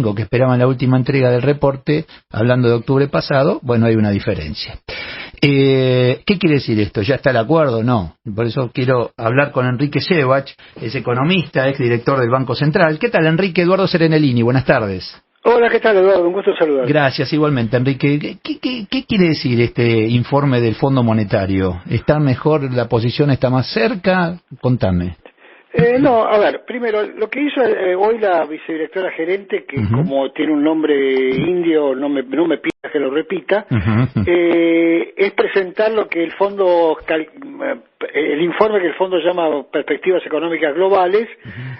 que esperaban la última entrega del reporte, hablando de octubre pasado, bueno, hay una diferencia. ¿Qué quiere decir esto? ¿Ya está el acuerdo? No. Por eso quiero hablar con Enrique Shevach, es economista, ex director del Banco Central. ¿Qué tal, Enrique? Eduardo Serenellini, buenas tardes. Hola, ¿qué tal, Eduardo? Un gusto saludar. Gracias, igualmente, Enrique. ¿Qué quiere decir este informe del Fondo Monetario? ¿Está mejor, la posición está más cerca? Contame. No, a ver, primero, lo que hizo hoy la vicedirectora gerente, que como tiene un nombre indio, no me pidas que lo repita, es presentar lo que el fondo, el informe que el fondo llama Perspectivas Económicas Globales,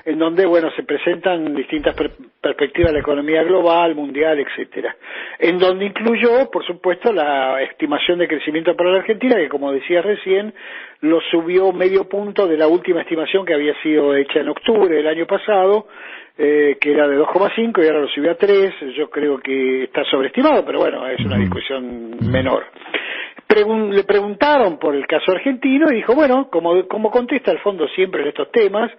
en donde, bueno, se presentan distintas perspectivas de la economía global, mundial, etcétera. En donde incluyó, por supuesto, la estimación de crecimiento para la Argentina, que como decía recién, lo subió medio punto de la última estimación que había sido hecha en octubre del año pasado, que era de 2,5 y ahora lo subió a 3. Yo creo que está sobreestimado, pero bueno, es una discusión menor. Le preguntaron por el caso argentino y dijo, bueno, como contesta el fondo siempre en estos temas,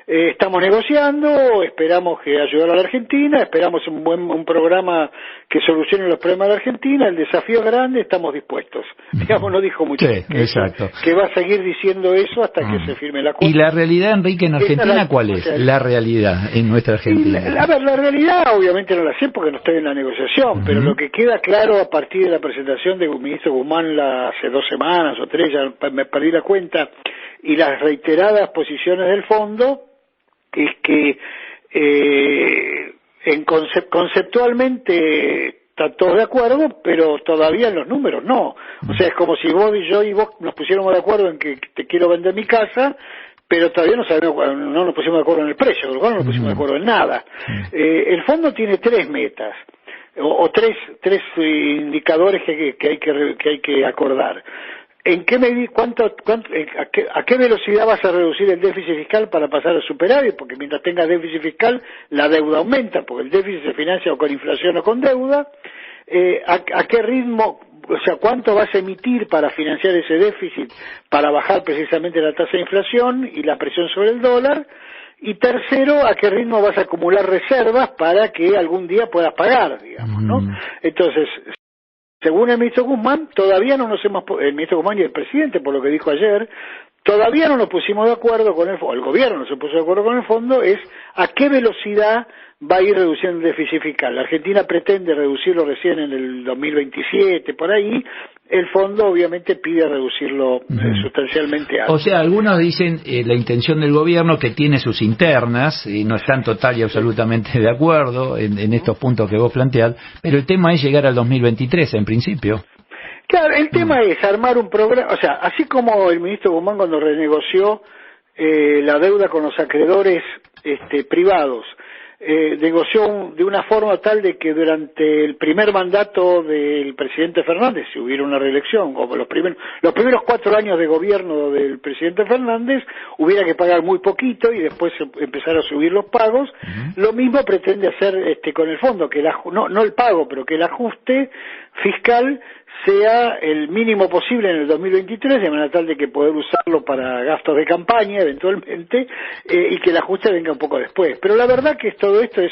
estamos negociando, esperamos que ayudar a la Argentina, esperamos un programa que solucione los problemas de la Argentina, el desafío es grande, estamos dispuestos. Digamos, no dijo mucho. Sí, exacto. Que va a seguir diciendo eso hasta que se firme el acuerdo. ¿Y la realidad, Enrique, en Argentina cuál es? La realidad en nuestra Argentina. A ver, la realidad obviamente no la sé porque no estoy en la negociación, pero lo que queda claro a partir de la presentación del ministro Guzmán hace 2 semanas o 3, ya me perdí la cuenta, y las reiteradas posiciones del fondo, es que conceptualmente están todos de acuerdo, pero todavía en los números no. O sea, es como si vos nos pusiéramos de acuerdo en que te quiero vender mi casa, pero todavía no nos pusimos de acuerdo en el precio, con lo cual no nos pusimos de acuerdo en nada. El fondo tiene 3 metas, o tres indicadores que hay que acordar. ¿En qué medida, a qué velocidad vas a reducir el déficit fiscal para pasar al superávit? Porque mientras tengas déficit fiscal, la deuda aumenta, porque el déficit se financia o con inflación o con deuda. ¿A qué ritmo, o sea, cuánto vas a emitir para financiar ese déficit, para bajar precisamente la tasa de inflación y la presión sobre el dólar? Y tercero, ¿a qué ritmo vas a acumular reservas para que algún día puedas pagar, digamos, ¿no? Entonces, según el ministro Guzmán, el ministro Guzmán y el presidente, por lo que dijo ayer, todavía no nos pusimos de acuerdo con el gobierno no se puso de acuerdo con el fondo, es a qué velocidad va a ir reduciendo el déficit fiscal. La Argentina pretende reducirlo recién en el 2027, por ahí. El fondo obviamente pide reducirlo sustancialmente antes. O sea, algunos dicen la intención del gobierno, que tiene sus internas, y no están total y absolutamente de acuerdo en estos puntos que vos planteás, pero el tema es llegar al 2023 en principio. Claro, el tema es armar un programa, o sea, así como el ministro Guzmán cuando renegoció la deuda con los acreedores privados, negoció de una forma tal de que durante el primer mandato del presidente Fernández, si hubiera una reelección, como los primeros 4 años de gobierno del presidente Fernández, hubiera que pagar muy poquito y después empezar a subir los pagos. Lo mismo pretende hacer con el fondo, que no el pago, pero que el ajuste fiscal sea el mínimo posible en el 2023, de manera tal de que poder usarlo para gastos de campaña eventualmente, y que el ajuste venga un poco después. Pero la verdad que todo esto es,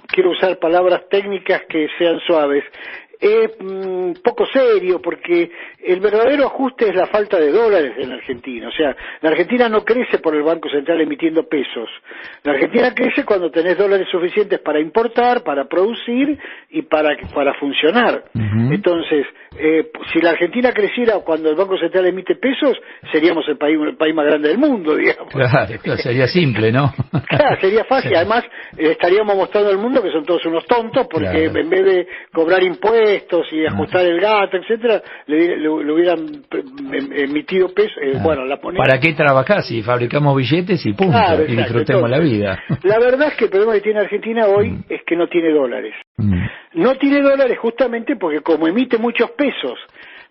quiero usar palabras técnicas que sean suaves, es poco serio, porque el verdadero ajuste es la falta de dólares en la Argentina. O sea, la Argentina no crece por el Banco Central emitiendo pesos. La Argentina crece cuando tenés dólares suficientes para importar, para producir y para funcionar. Entonces, si la Argentina creciera cuando el Banco Central emite pesos, seríamos el país más grande del mundo, digamos. Claro, sería simple, ¿no? Claro, sería fácil. Sí. Además, estaríamos mostrando al mundo que son todos unos tontos, porque en vez de cobrar impuestos y ajustar el gasto, etcétera, le hubieran emitido pesos, la moneda. ¿Para qué trabajar si fabricamos billetes y punto? Claro, y disfrutemos la vida. La verdad es que el problema que tiene Argentina hoy es que no tiene dólares. No tiene dólares justamente porque como emite muchos pesos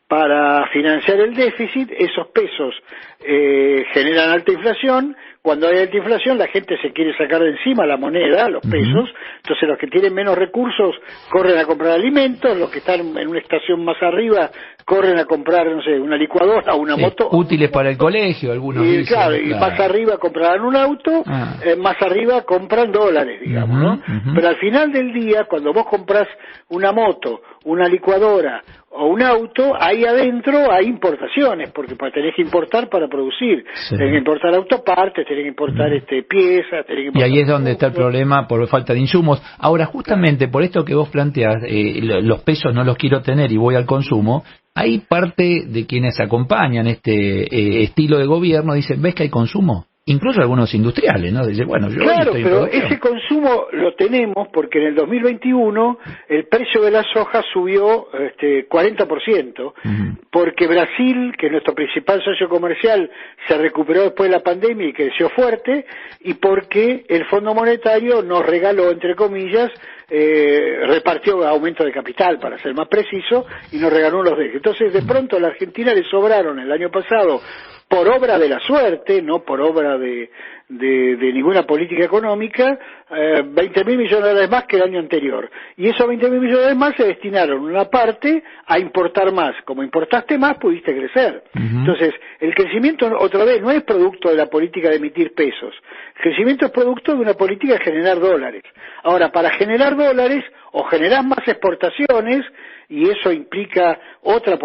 para financiar el déficit, esos pesos generan alta inflación. cuando hay alta inflación la gente se quiere sacar de encima la moneda, los pesos, entonces los que tienen menos recursos corren a comprar alimentos, los que están en una estación más arriba corren a comprar, no sé, una licuadora o una moto. Útiles para el colegio, algunos y, dicen. Claro, y más arriba comprarán un auto, más arriba compran dólares, digamos, ¿no? Pero al final del día, cuando vos compras una moto, una licuadora o un auto, ahí adentro hay importaciones, porque tenés que importar para producir. Tenés que importar autopartes, tenés que importar piezas, tenés que importar... Y ahí es donde está el problema por falta de insumos. Ahora, justamente por esto que vos planteás, los pesos no los quiero tener y voy al consumo, hay parte de quienes acompañan este estilo de gobierno, dicen, ¿ves que hay consumo? Incluso algunos industriales, ¿no? Dicen, bueno, yo claro, estoy pero ese consumo lo tenemos porque en el 2021 el precio de la soja subió 40%, porque Brasil, que es nuestro principal socio comercial, se recuperó después de la pandemia y creció fuerte, y porque el Fondo Monetario nos regaló, entre comillas, repartió aumento de capital, para ser más preciso, y nos regaló los DEC. Entonces, de pronto a la Argentina le sobraron el año pasado, por obra de la suerte, no por obra de ninguna política económica, 20.000 millones de dólares más que el año anterior. Y esos 20.000 millones de dólares más se destinaron una parte a importar más. Como importaste más, pudiste crecer. Entonces, el crecimiento, otra vez, no es producto de la política de emitir pesos. El crecimiento es producto de una política de generar dólares. Ahora, para generar dólares, o generás más exportaciones, y eso implica otra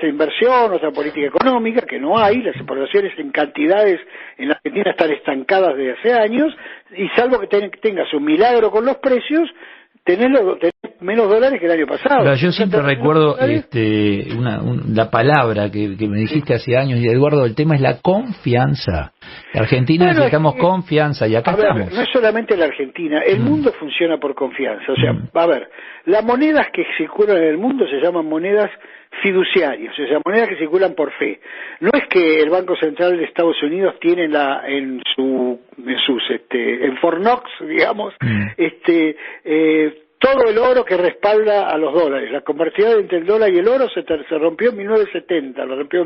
inversión, otra política económica, que no hay. Las exportaciones en cantidades en la Argentina están estancadas desde hace años, y salvo que tengas un milagro con los precios, tenés menos dólares que el año pasado. Pero yo siempre recuerdo la palabra que me dijiste hace años, y Eduardo, el tema es la confianza. La Argentina necesitamos confianza, y acá estamos. No es solamente la Argentina, el mundo funciona por confianza. O sea, a ver, las monedas que circulan en el mundo se llaman monedas fiduciarias, o sea, monedas que circulan por fe. No es que el Banco Central de Estados Unidos tiene en Fort Knox, digamos, todo el oro que respalda a los dólares. La convertibilidad entre el dólar y el oro se rompió en 1970, lo rompió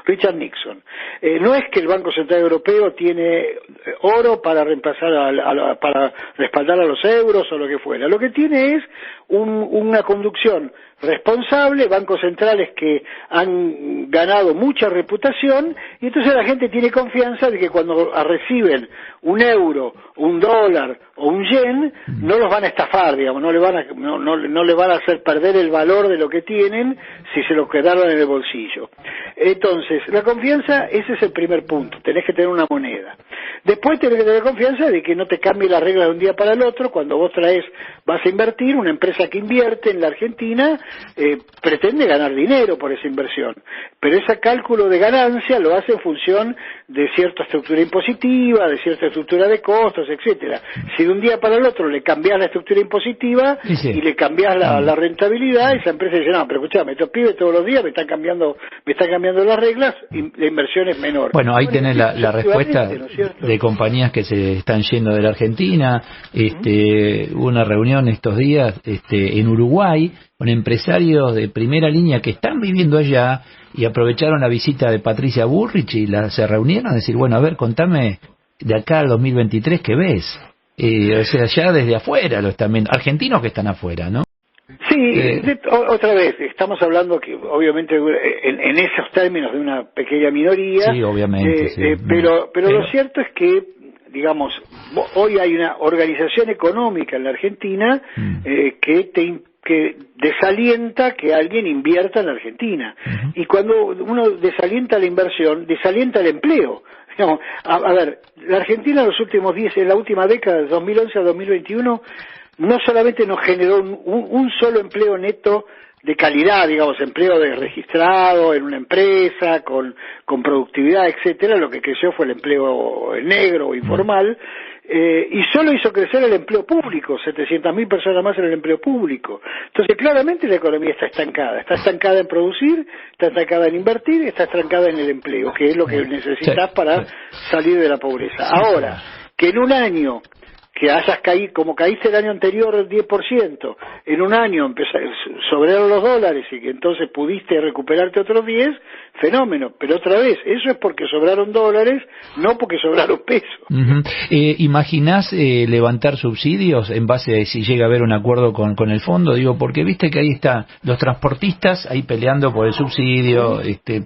Richard Nixon. No es que el Banco Central Europeo tiene oro para reemplazar para respaldar a los euros o lo que fuera. Lo que tiene es una conducción responsable, bancos centrales que han ganado mucha reputación, y entonces la gente tiene confianza de que cuando reciben un euro, un dólar o un yen, no los van a estafar, digamos, no le van a hacer perder el valor de lo que tienen si se lo quedaron en el bolsillo. Entonces, la confianza, ese es el primer punto, tenés que tener una moneda. Después tenés que tener confianza de que no te cambie las reglas de un día para el otro. Cuando vos vas a invertir, una empresa que invierte en la Argentina pretende ganar dinero por esa inversión, pero ese cálculo de ganancia lo hace en función de cierta estructura impositiva, de cierta estructura de costos, etcétera. Si de un día para el otro le cambiás la estructura impositiva y le cambiás la rentabilidad, esa empresa dice, no, pero escuchame, estos pibes todos los días me están cambiando las reglas, y la inversión es menor. Bueno, ahí tenés la respuesta, ¿no es cierto?, de compañías que se están yendo de la Argentina. Hubo una reunión estos días en Uruguay con empresarios de primera línea que están viviendo allá, y aprovecharon la visita de Patricia Bullrich y se reunieron a decir, bueno, a ver, contame de acá al 2023 qué ves. O sea, ya desde afuera lo están viendo, argentinos que están afuera, ¿no? Sí, otra vez, estamos hablando que obviamente en esos términos de una pequeña minoría. Sí, obviamente. Sí. Pero lo cierto es que, digamos, hoy hay una organización económica en la Argentina que desalienta que alguien invierta en la Argentina. Y cuando uno desalienta la inversión, desalienta el empleo. No, a ver, la Argentina en la última década, de 2011 a 2021, no solamente nos generó un solo empleo neto de calidad, digamos, empleo registrado en una empresa, con productividad, etcétera. Lo que creció fue el empleo negro o informal, y solo hizo crecer el empleo público, 700.000 personas más en el empleo público. Entonces, claramente la economía está estancada en producir, está estancada en invertir, está estancada en el empleo, que es lo que necesitas para salir de la pobreza. Ahora, que en un año que hayas caído, como caíste el año anterior el 10%, en un año sobraron los dólares y que entonces pudiste recuperarte otros 10, fenómeno. Pero otra vez, eso es porque sobraron dólares, no porque sobraron pesos. ¿Imaginás levantar subsidios en base a si llega a haber un acuerdo con el fondo? Digo, porque viste que ahí están los transportistas ahí peleando por el subsidio,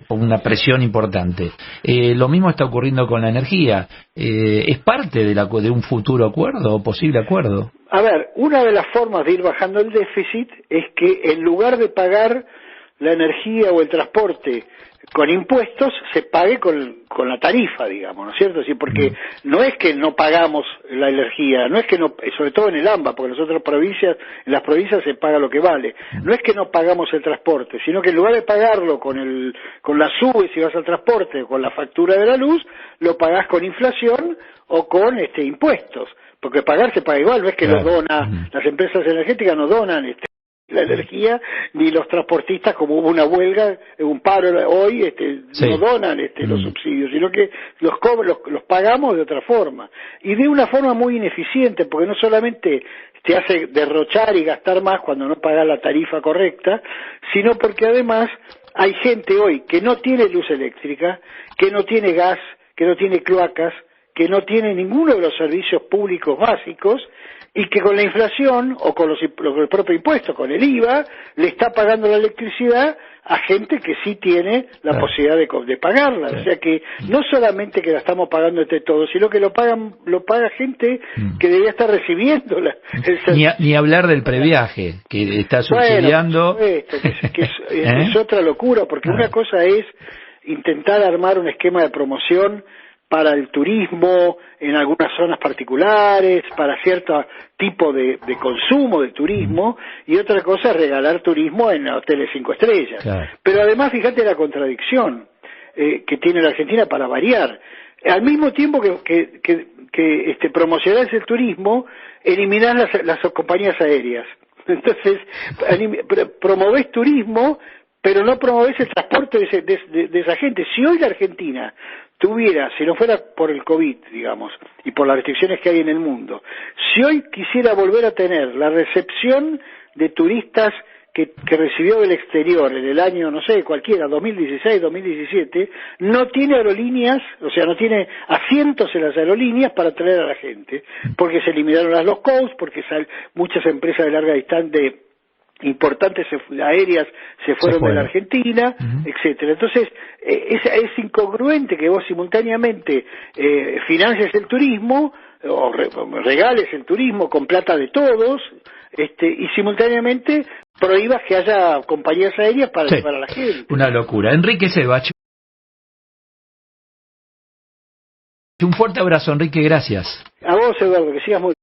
por una presión importante. Lo mismo está ocurriendo con la energía. ¿Es parte de un futuro acuerdo o posible acuerdo? A ver, una de las formas de ir bajando el déficit es que en lugar de pagar la energía o el transporte con impuestos, se pague con la tarifa, digamos, ¿no es cierto? Sí, porque no es que no pagamos la energía, no es que no, sobre todo en el AMBA, porque en las provincias se paga lo que vale, no es que no pagamos el transporte, sino que en lugar de pagarlo con la SUBE si vas al transporte, o con la factura de la luz, lo pagás con inflación o con impuestos, porque pagar se paga igual, no es que nos dona, las empresas energéticas no donan la energía, ni los transportistas, como hubo una huelga, un paro hoy, no donan los subsidios, sino que los pagamos de otra forma, y de una forma muy ineficiente, porque no solamente te hace derrochar y gastar más cuando no pagas la tarifa correcta, sino porque además hay gente hoy que no tiene luz eléctrica, que no tiene gas, que no tiene cloacas, que no tiene ninguno de los servicios públicos básicos, y que con la inflación, o con el propio impuesto, con el IVA, le está pagando la electricidad a gente que sí tiene la posibilidad de pagarla. O sea que no solamente que la estamos pagando entre todos, sino que lo paga gente que debería estar recibiendo ni hablar del previaje, que está subsidiando. Bueno, es otra locura, porque una cosa es intentar armar un esquema de promoción para el turismo en algunas zonas particulares, para cierto tipo de consumo de turismo, y otra cosa es regalar turismo en hoteles 5 estrellas. Claro. Pero además, fíjate la contradicción que tiene la Argentina para variar. Al mismo tiempo que promocionás el turismo, eliminás las compañías aéreas. Entonces, promovés turismo, pero no promovés el transporte de esa gente. Si hoy la Argentina tuviera, si no fuera por el COVID, digamos, y por las restricciones que hay en el mundo, si hoy quisiera volver a tener la recepción de turistas que recibió del exterior en el año, no sé, cualquiera, 2016, 2017, no tiene aerolíneas, o sea, no tiene asientos en las aerolíneas para traer a la gente, porque se eliminaron las low cost, porque muchas empresas de larga distancia importantes aéreas se fueron de la Argentina, etcétera. Entonces, es incongruente que vos simultáneamente financies el turismo, o regales el turismo con plata de todos, y simultáneamente prohíbas que haya compañías aéreas para llevar a la gente. Una locura. Enrique Sebach. Un fuerte abrazo, Enrique, gracias. A vos, Eduardo, que sigas muy